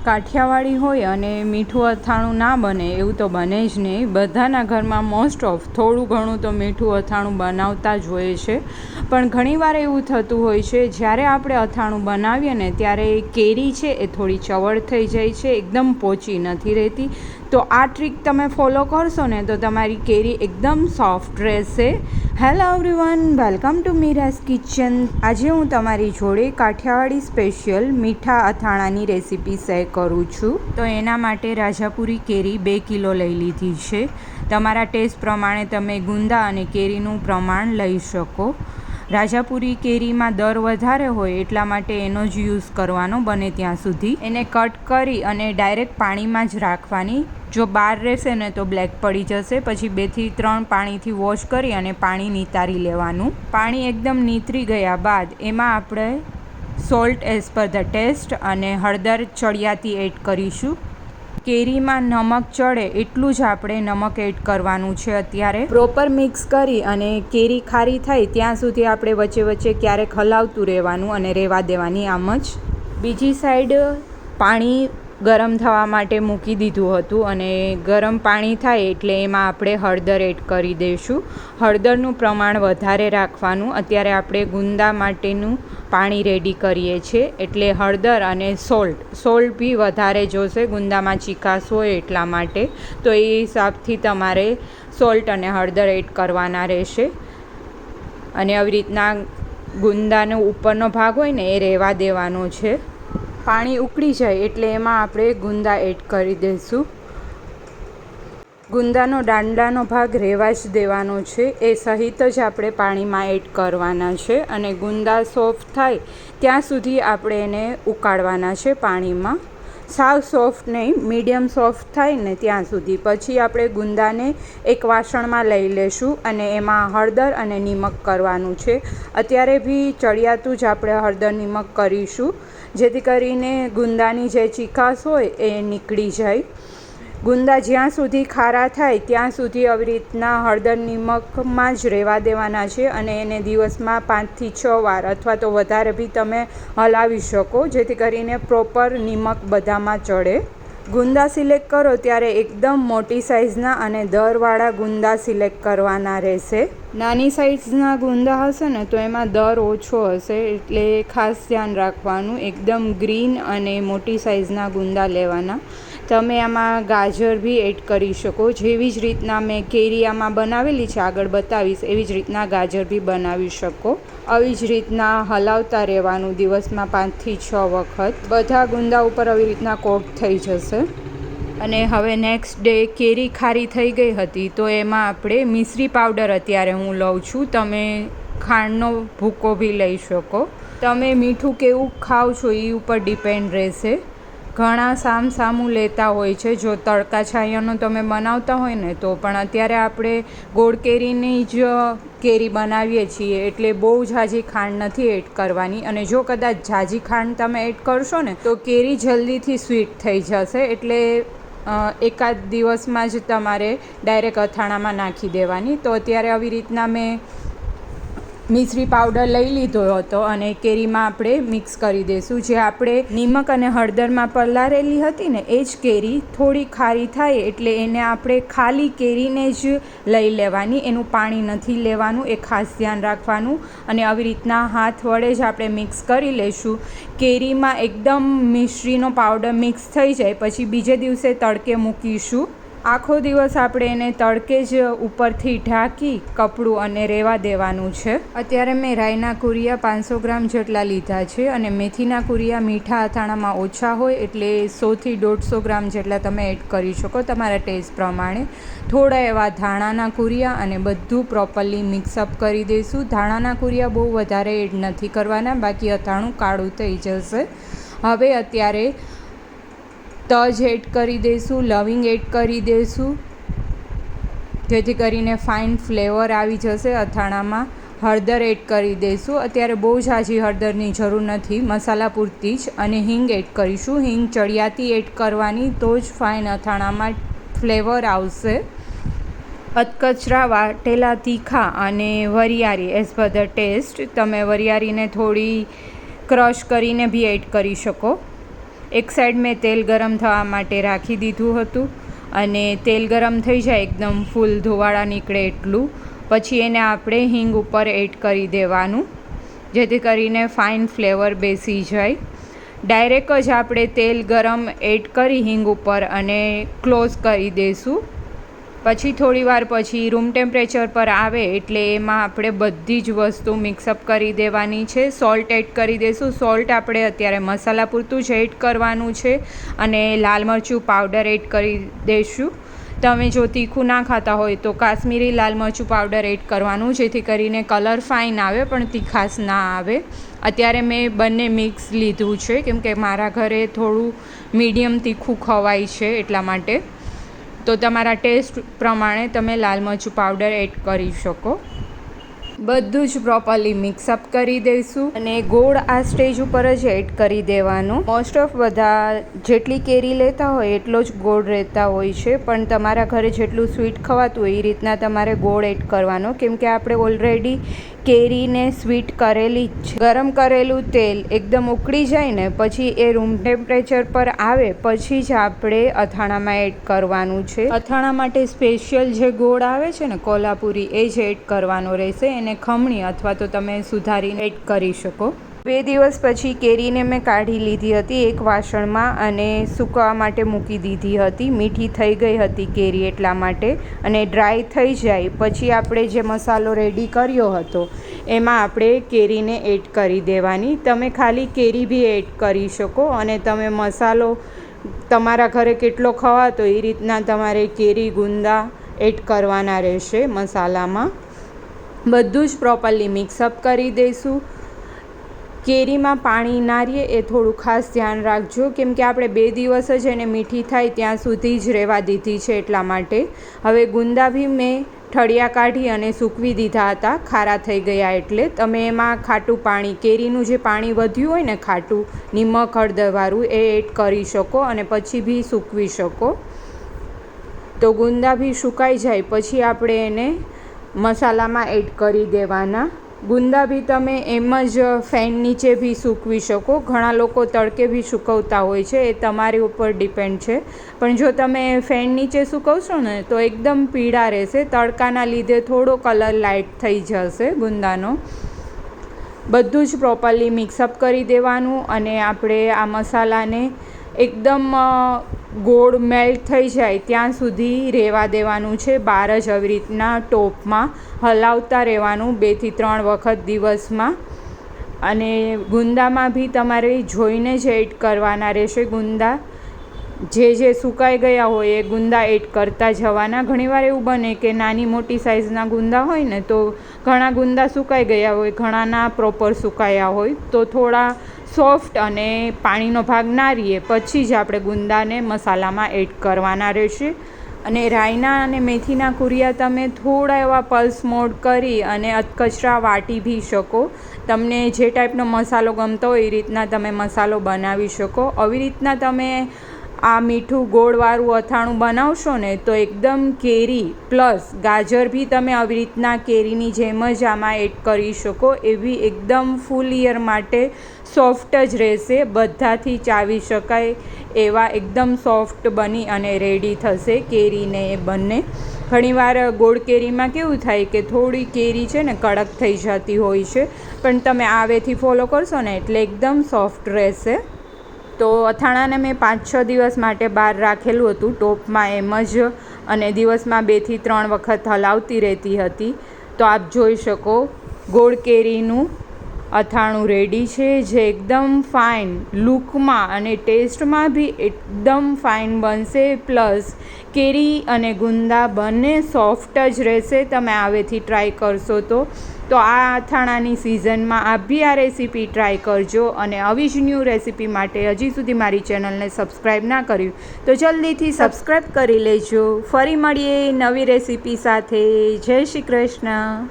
કાઠિયાવાડી હોય અને મીઠું અથાણું ના બને એવું તો બને જ નહીં. બધાના ઘરમાં મોસ્ટ ઓફ થોડું ઘણું તો મીઠું અથાણું બનાવતા જ હોય છે. પણ ઘણીવાર એવું થતું હોય છે જ્યારે આપણે અથાણું બનાવીએ ને ત્યારે કેરી છે એ થોડી ચવડ થઈ જાય છે, એકદમ પોચી નથી રહેતી. તો આ ટ્રીક તમે ફોલો કરશો ને તો તમારી કેરી એકદમ સોફ્ટ રહેશે. Hello everyone, welcome to Mira's kitchen. આજે હું તમારી જોડે કાઠિયાવાડી સ્પેશિયલ મીઠા અથાણાની રેસીપી શેર કરું છું. તો એના માટે રાજાપુરી કેરી 2 કિલો લઈ લીધી છે. તમારા ટેસ્ટ પ્રમાણે તમે ગુંદા અને કેરીનું પ્રમાણ લઈ શકો. રાજાપુરી કેરીમાં દર વધારે હોય એટલા માટે એનો જ યુઝ કરવાનો બને ત્યાં સુધી. એને કટ કરી અને ડાયરેક્ટ પાણીમાં જ રાખવાની. જો બહાર રહેશે ને તો બ્લેક પડી જશે. પછી 2 થી 3 પાણીથી વોશ કરી અને પાણી નિતારી લેવાનું. પાણી એકદમ નીતરી ગયા બાદ એમાં આપણે salt as per the taste અને હળદર ચડિયાતી એડ કરીશું. કેરીમાં નમક ચડે એટલું જ આપણે નમક એડ કરવાનું છે. અત્યારે પ્રોપર મિક્સ કરી અને કેરી ખારી થાય ત્યાં સુધી આપણે વચ્ચે વચ્ચે ક્યારેક હલાવતું રહેવાનું અને રહેવા દેવાની આમ જ. બીજી સાઈડ પાણી ગરમ થવા માટે મૂકી દીધું હતું અને ગરમ પાણી થાય એટલે એમાં આપણે હળદર એડ કરી દઈશું. હળદરનું પ્રમાણ વધારે રાખવાનું. અત્યારે આપણે ગુંદા માટેનું પાણી રેડી કરીએ છીએ એટલે હળદર અને સોલ્ટ બી વધારે જોશે. ગુંદામાં ચીકાશ હોય એટલા માટે. તો એ હિસાબથી તમારે સોલ્ટ અને હળદર એડ કરવાના રહેશે. અને આવી રીતના ગુંદાનો ઉપરનો ભાગ હોય ને એ રહેવા દેવાનો છે. પાણી ઉકળી જાય એટલે એમાં આપણે ગુંદા એડ કરી દઈશું. ગુંદાનો દાંડાનો ભાગ રહેવા જ દેવાનો છે. એ સહિત જ આપણે પાણીમાં એડ કરવાના છે. અને ગુંદા સોફ્ટ થાય ત્યાં સુધી આપણે એને ઉકાળવાના છે પાણીમાં. સાવ સોફ્ટ નહીં, મીડિયમ સોફ્ટ થાય ને ત્યાં સુધી. પછી આપણે ગુંદાને એક વાસણમાં લઈ લેશું અને એમાં હળદર અને નિમક કરવાનું છે. અત્યારે બી ચડિયાતું જ આપણે હળદર નિમક કરીશું જેથી કરીને ગુંદાની જે ચીકાશ હોય એ નીકળી જાય. ગુંદા જ્યાં સુધી ખારા થાય ત્યાં સુધી આવી રીતના હળદર નિમકમાં જ રહેવા દેવાના છે. અને એને દિવસમાં 5 થી 6 વાર અથવા તો વધારે બી તમે હલાવી શકો જેથી કરીને પ્રોપર નિમક બધામાં ચડે. ગુંદા સિલેક્ટ કરો ત્યારે એકદમ મોટી સાઇઝના અને દરવાળા ગુંદા સિલેક્ટ કરવાના રહેશે. નાની સાઇઝના ગુંદા હશે ને તો એમાં દર ઓછો હશે એટલે ખાસ ધ્યાન રાખવાનું. એકદમ ગ્રીન અને મોટી સાઇઝના ગુંદા લેવાના. તમે આમાં ગાજર બી એડ કરી શકો. જેવી જ રીતના મેં કેરી આમાં બનાવેલી છે, આગળ બતાવીશ, એવી જ રીતના ગાજર બી બનાવી શકો. આવી જ રીતના હલાવતા રહેવાનું દિવસમાં 5 થી 6 વખત. બધા ગુંદા ઉપર આવી રીતના કોટ થઈ જશે. અને હવે નેક્સ્ટ ડે કેરી ખારી થઈ ગઈ હતી તો એમાં આપણે મિશ્રી પાવડર અત્યારે હું લઉં છું. તમે ખાંડનો ભૂકો બી લઈ શકો. તમે મીઠું કેવું ખાવ છો એ ઉપર ડિપેન્ડ રહેશે. ઘણા સામું લેતા હોય છે જો તડકા છાયાનો તમે બનાવતા હોય ને તો. પણ અત્યારે આપણે ગોળ કેરીની જ કેરી બનાવીએ છીએ એટલે બહુ ઝાઝી ખાંડ નથી એડ કરવાની. અને જો કદાચ ઝાઝી ખાંડ તમે એડ કરશો ને તો કેરી જલ્દીથી સ્વીટ થઈ જશે. એટલે એકાદ દિવસમાં જ તમારે ડાયરેક્ટ અથાણામાં નાખી દેવાની. તો અત્યારે આવી રીતના મેં મિશ્રી પાવડર લઈ લીધો હતો અને કેરીમાં આપણે મિક્સ કરી દઈશું. જે આપણે નિમક અને હળદરમાં પલાળેલી હતી ને એ જ કેરી થોડી ખારી થાય એટલે એને આપણે ખાલી કેરીને જ લઈ લેવાની. એનું પાણી નથી લેવાનું, એ ખાસ ધ્યાન રાખવાનું. અને આવી રીતના હાથ વડે જ આપણે મિક્સ કરી લઈશું. કેરીમાં એકદમ મિશ્રીનો પાવડર મિક્સ થઈ જાય પછી બીજે દિવસે તડકે મૂકીશું. આખો દિવસ આપણે એને તડકે જ ઉપરથી ઢાંકી કપડું અને રહેવા દેવાનું છે. અત્યારે મેં રાઈના કુરિયા 500 ગ્રામ જેટલા લીધા છે અને મેથીના કુરિયા મીઠા અથાણામાં ઓછા હોય એટલે 100 થી 150 ગ્રામ જેટલા તમે એડ કરી શકો તમારા ટેસ્ટ પ્રમાણે. થોડા એવા ધાણાના કુરિયા અને બધું પ્રોપરલી મિક્સઅપ કરી દઈશું. ધાણાના કુરિયા બહુ વધારે એડ નથી કરવાના, બાકી અથાણું કાળું થઈ જશે. હવે અત્યારે તજ એડ કરી દઈશું, લવિંગ એડ કરી દઈશું જેથી કરીને ફાઇન ફ્લેવર આવી જશે અથાણામાં. હળદર એડ કરી દઈશું. અત્યારે બહુ ઝાઝી હળદરની જરૂર નથી, મસાલા પૂરતી જ. અને હિંગ એડ કરીશું. હિંગ ચડિયાતી એડ કરવાની તો જ ફાઇન અથાણામાં ફ્લેવર આવશે. અધકચરા વાટેલા તીખા અને વરિયાળી એઝ પર ધ ટેસ્ટ. તમે વરિયાળીને થોડી ક્રશ કરીને બી એડ કરી શકો. એક સાઈડ મેં તેલ ગરમ થવા માટે રાખી દીધું હતું અને તેલ ગરમ થઈ જાય એકદમ ફૂલ ધોવાળા નીકળે એટલું, પછી એને આપણે હિંગ ઉપર એડ કરી દેવાનું, જેથી કરીને ફાઇન ફ્લેવર બેસી જાય. ડાયરેક્ટ જ આપણે તેલ ગરમ એડ કરી હિંગ ઉપર અને ક્લોઝ કરી દઈશું. પછી થોડીવાર પછી રૂમ ટેમ્પરેચર પર આવે એટલે એમાં આપણે બધી જ વસ્તુ મિક્સઅપ કરી દેવાની છે. સોલ્ટ એડ કરી દઈશું. સોલ્ટ આપણે અત્યારે મસાલા પૂરતું જ એડ કરવાનું છે અને લાલ મરચું પાવડર એડ કરી દઈશું. તમે જો તીખું ના ખાતા હોય તો કાશ્મીરી લાલ મરચું પાવડર એડ કરવાનું, જેથી કરીને કલર ફાઇન આવે પણ તીખાશ ના આવે. અત્યારે મેં બંને મિક્સ લીધું છે કેમ કે મારા ઘરે થોડું મીડિયમ તીખું ખવાય છે એટલા માટે. તો તમારા ટેસ્ટ પ્રમાણે તમે લાલ મરચું પાવડર એડ કરી શકો. બધું જ પ્રોપરલી મિક્સઅપ કરી દઈશું અને ગોળ આ સ્ટેજ ઉપર જ એડ કરી દેવાનો. મોસ્ટ ઓફ બધા જેટલી કેરી લેતા હોય એટલો જ ગોળ રહેતા હોય છે, પણ તમારા ઘરે જેટલું સ્વીટ ખવાતું હોય એ રીતના તમારે ગોળ એડ કરવાનો, કેમ કે આપણે ઓલરેડી કેરીને સ્વીટ કરેલી જ છે. ગરમ કરેલું તેલ એકદમ ઉકળી જાય ને પછી એ રૂમ ટેમ્પરેચર પર આવે પછી જ આપણે અથાણામાં એડ કરવાનું છે. અથાણા માટે સ્પેશિયલ જે ગોળ આવે છે ને કોલ્હાપુરી, એ જ એડ કરવાનો રહેશે. એને ખમણી અથવા તો તમે સુધારીને એડ કરી શકો. 2 દિવસ પછી કેરીને મેં કાઢી લીધી હતી એક વાસણમાં અને સૂકવવા માટે મૂકી દીધી હતી. મીઠી થઈ ગઈ હતી કેરી એટલા માટે. અને ડ્રાય થઈ જાય પછી આપણે જે મસાલો રેડી કર્યો હતો એમાં આપણે કેરીને એડ કરી દેવાની. તમે ખાલી કેરી બી એડ કરી શકો અને તમે મસાલો તમારા ઘરે કેટલો ખવાતો એ રીતના તમારે કેરી ગુંદા એડ કરવાના રહેશે મસાલામાં. બધું જ પ્રોપરલી મિક્સઅપ કરી દઈશું. કેરીમાં પાણી ના રહે એ થોડું ખાસ ધ્યાન રાખજો, કેમ કે આપણે 2 દિવસ જ એને મીઠી થાય ત્યાં સુધી જ રહેવા દીધી છે એટલા માટે. હવે ગુંદા બી મેં ઠળિયા કાઢી અને સૂકવી દીધા હતા ખારા થઈ ગયા એટલે. તમે એમાં ખાટું પાણી, કેરીનું જે પાણી વધ્યું હોય ને ખાટું નિમક હળદરવાળું, એ એડ કરી શકો અને પછી બી સૂકવી શકો. તો ગુંદા બી સુકાઈ જાય પછી આપણે એને મસાલામાં એડ કરી દેવાના. ગુંદા બી તમે એમ જ ફેન નીચે બી સૂકવી શકો. ઘણા લોકો તડકે બી સૂકવતા હોય છે, એ તમારી ઉપર ડિપેન્ડ છે. પણ જો તમે ફેન નીચે સૂકવશો ને તો એકદમ પીળા રહેશે. તડકાના લીધે થોડો કલર લાઇટ થઈ જશે ગુંદાનો. બધું જ પ્રોપરલી મિક્સઅપ કરી દેવાનું અને આપણે આ મસાલાને એકદમ ગોળ મેલ્ટ થઈ જાય ત્યાં સુધી રહેવા દેવાનું છે. બહાર જ આવી રીતના ટોપમાં હલાવતા રહેવાનું 2 થી 3 વખત દિવસમાં. અને ગુંદામાં બી તમારે જોઈને જ એડ કરવાના રહેશે. ગુંદા જે સુકાઈ ગયા હોય એ ગુંદા એડ કરતા જવાના. ઘણીવાર એવું બને કે નાની મોટી સાઇઝના ગુંદા હોય ને તો ઘણા ગુંદા સુકાઈ ગયા હોય, ઘણાના પ્રોપર સુકાયા હોય, તો થોડા સોફ્ટ અને પાણીનો ભાગ ના રહીએ પછી જ આપણે ગુંદાને મસાલામાં એડ કરવાના રહેશે. અને રાઈના અને મેથીના કુરિયા તમે થોડા એવા પલ્સ મોડ કરી અને અધકચરા વાટી બી શકો. તમને જે ટાઈપનો મસાલો ગમતો હોય એ રીતના તમે મસાલો બનાવી શકો. આવી રીતના તમે આ મીઠું ગોળવાળું અથાણું બનાવશો ને તો એકદમ કેરી પ્લસ ગાજર બી તમે આવી રીતના કેરીની જેમ જ આમાં એડ કરી શકો. એવી એકદમ ફૂલ યર માટે સોફ્ટ જ રહેશે. બધાથી ચાવી શકાય એવા એકદમ સોફ્ટ બની અને રેડી થશે કેરીને એ બંને. ઘણીવાર ગોળ કેરીમાં કેવું થાય કે થોડી કેરી છે ને કડક થઈ જતી હોય છે, પણ તમે આ વેથી ફોલો કરશો ને એટલે એકદમ સોફ્ટ રહેશે. તો અથાણાને મેં 5-6 દિવસ માટે બહાર રાખેલું હતું ટોપમાં એમ જ, અને દિવસમાં 2 થી 3 વખત હલાવતી રહેતી હતી. તો આપ જોઈ શકો ગોળ કેરીનું અથાણું રેડી છે, જે એકદમ ફાઇન લુકમાં અને ટેસ્ટમાં બી એકદમ ફાઇન બનશે. પ્લસ કેરી અને ગુંદા બંને સોફ્ટ જ રહેશે તમે આવેથી ટ્રાય કરશો તો આ અથાણાની સિઝનમાં આપ બી આ રેસીપી ટ્રાય કરજો. અને આવી જ ન્યૂ રેસીપી માટે હજી સુધી મારી ચેનલને સબસ્ક્રાઈબ ના કર્યું તો જલ્દીથી સબસ્ક્રાઈબ કરી લેજો. ફરી મળીએ નવી રેસીપી સાથે. જય શ્રી કૃષ્ણ.